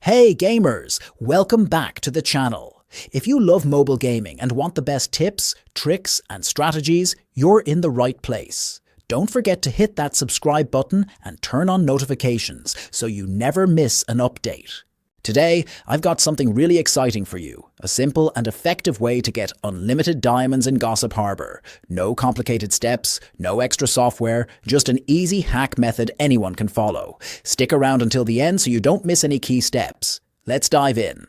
Hey gamers, welcome back to the channel. If you love mobile gaming and want the best tips, tricks and strategies, you're in the right place. Don't forget to hit that subscribe button and turn on notifications so you never miss an update. Today, I've got something really exciting for you, a simple and effective way to get unlimited diamonds in Gossip Harbor. No complicated steps, no extra software, just an easy hack method anyone can follow. Stick around until the end so you don't miss any key steps. Let's dive in.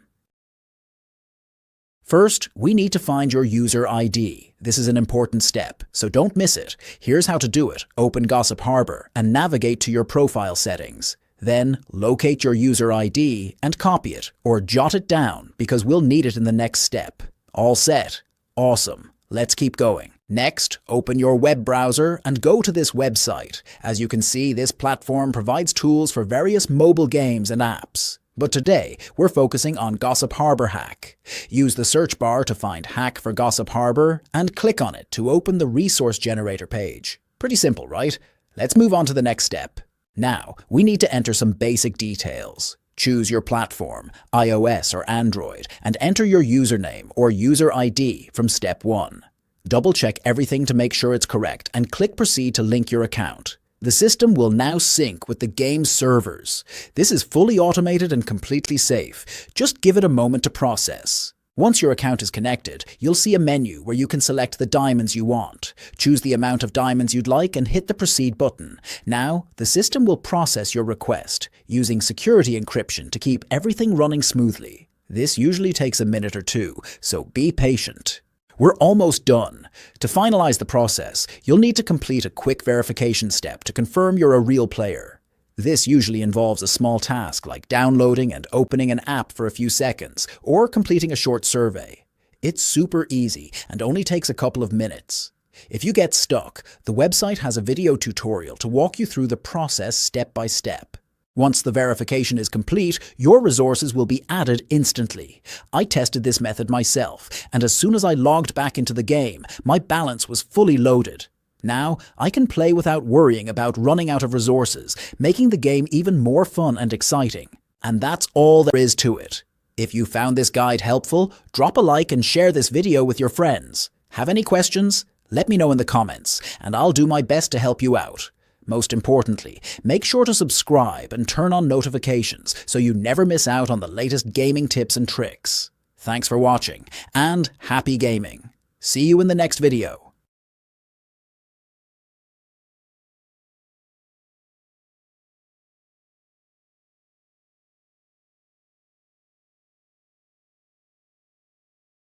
First, we need to find your user ID. This is an important step, so don't miss it. Here's how to do it. Open Gossip Harbor and navigate to your profile settings. Then, locate your user ID and copy it, or jot it down, because we'll need it in the next step. All set? Awesome. Let's keep going. Next, open your web browser and go to this website. As you can see, this platform provides tools for various mobile games and apps. But today, we're focusing on Gossip Harbor Hack. Use the search bar to find Hack for Gossip Harbor and click on it to open the resource generator page. Pretty simple, right? Let's move on to the next step. Now, we need to enter some basic details. Choose your platform, iOS or Android, and enter your username or user ID from step 1. Double-check everything to make sure it's correct and click Proceed to link your account. The system will now sync with the game's servers. This is fully automated and completely safe. Just give it a moment to process. Once your account is connected, you'll see a menu where you can select the diamonds you want. Choose the amount of diamonds you'd like and hit the Proceed button. Now, the system will process your request, using security encryption to keep everything running smoothly. This usually takes a minute or two, so be patient. We're almost done. To finalize the process, you'll need to complete a quick verification step to confirm you're a real player. This usually involves a small task like downloading and opening an app for a few seconds, or completing a short survey. It's super easy and only takes a couple of minutes. If you get stuck, the website has a video tutorial to walk you through the process step by step. Once the verification is complete, your resources will be added instantly. I tested this method myself, and as soon as I logged back into the game, my balance was fully loaded. Now, I can play without worrying about running out of resources, making the game even more fun and exciting. And that's all there is to it. If you found this guide helpful, drop a like and share this video with your friends. Have any questions? Let me know in the comments, and I'll do my best to help you out. Most importantly, make sure to subscribe and turn on notifications so you never miss out on the latest gaming tips and tricks. Thanks for watching, and happy gaming. See you in the next video.